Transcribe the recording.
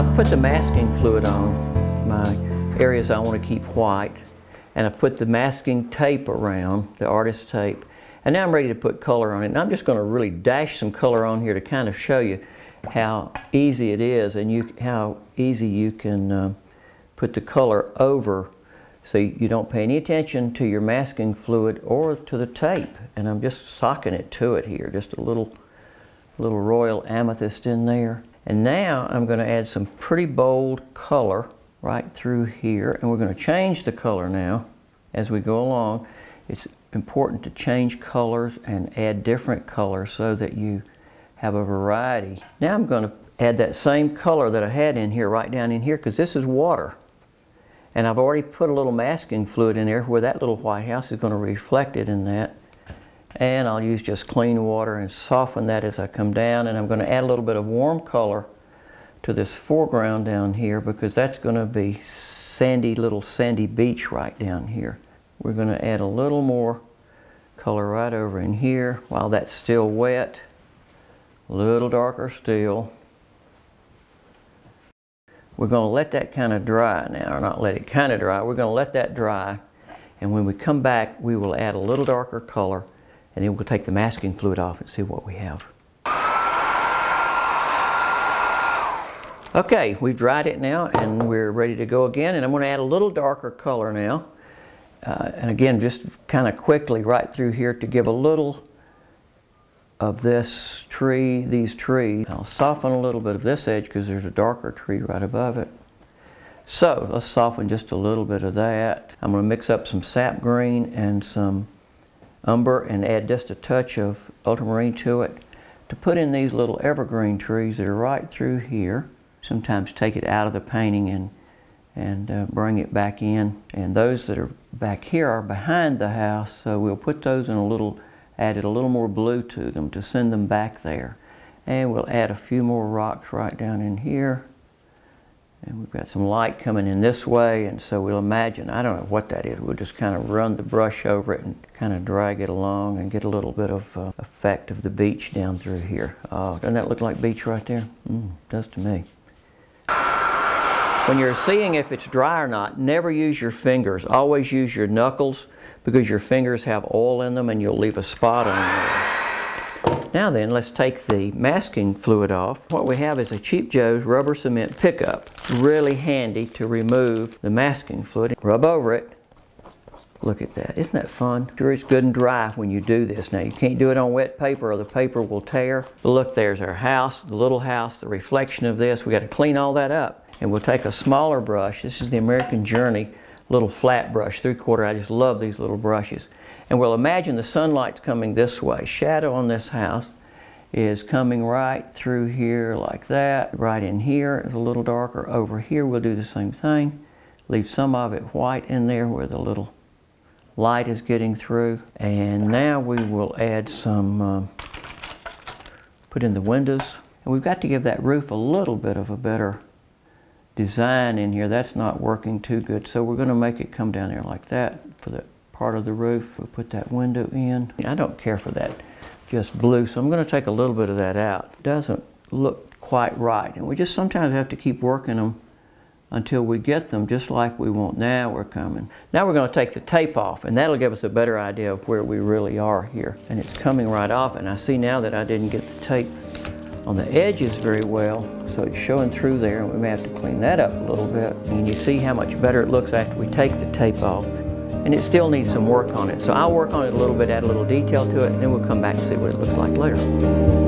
I've put the masking fluid on my areas I want to keep white, and I've put the masking tape around, the artist tape, and now I'm ready to put color on it. And I'm just going to really dash some color on here to kind of show you how easy it is, and how easy you can put the color over so you don't pay any attention to your masking fluid or to the tape. And I'm just socking it to it here, just a little royal amethyst in there. And now I'm going to add some pretty bold color right through here, and we're going to change the color now as we go along. It's important to change colors and add different colors so that you have a variety. Now I'm going to add that same color that I had in here right down in here, because this is water. And I've already put a little masking fluid in there where that little white house is going to reflect it in that. And I'll use just clean water and soften that as I come down. And I'm going to add a little bit of warm color to this foreground down here, because that's going to be little sandy beach right down here. We're going to add a little more color right over in here while that's still wet. A little darker still. We're going to let that kind of dry now, or not let it kind of dry. We're going to let that dry, and when we come back we will add a little darker color, and then we'll take the masking fluid off and see what we have. Okay, we've dried it now and we're ready to go again, and I'm going to add a little darker color now. And again, just kind of quickly right through here to give a little of this tree, these trees. I'll soften a little bit of this edge because there's a darker tree right above it. So let's soften just a little bit of that. I'm going to mix up some sap green and some umber and add just a touch of ultramarine to it to put in these little evergreen trees that are right through here. Sometimes take it out of the painting and bring it back in. And those that are back here are behind the house, so we'll put those in added a little more blue to them to send them back there. And we'll add a few more rocks right down in here. And we've got some light coming in this way, and so we'll imagine, I don't know what that is, we'll just kind of run the brush over it and kind of drag it along and get a little bit of effect of the beach down through here. Oh, doesn't that look like beach right there? Does to me. When you're seeing if it's dry or not, never use your fingers. Always use your knuckles, because your fingers have oil in them and you'll leave a spot on there. Now then, let's take the masking fluid off. What we have is a Cheap Joe's rubber cement pickup. Really handy to remove the masking fluid. Rub over it. Look at that. Isn't that fun? Sure, it's good and dry when you do this. Now, you can't do it on wet paper or the paper will tear. But look, there's our house, the little house, the reflection of this. We got to clean all that up. And we'll take a smaller brush. This is the American Journey little flat brush, 3/4. I just love these little brushes. And we'll imagine the sunlight's coming this way. Shadow on this house is coming right through here like that. Right in here is a little darker. Over here we'll do the same thing. Leave some of it white in there where the little light is getting through. And now we will add some, put in the windows. And we've got to give that roof a little bit of a better design in here. That's not working too good, so we're going to make it come down there like that for that part of the roof. We'll put that window in. I don't care for that just blue, so I'm going to take a little bit of that out. It doesn't look quite right, and we just sometimes have to keep working them until we get them just like we want. Now we're coming. Now we're going to take the tape off, and that'll give us a better idea of where we really are here. And it's coming right off, and I see now that I didn't get the tape on the edges very well, so it's showing through there, and we may have to clean that up a little bit. And you see how much better it looks after we take the tape off, and it still needs some work on it. So I'll work on it a little bit, add a little detail to it, and then we'll come back and see what it looks like later.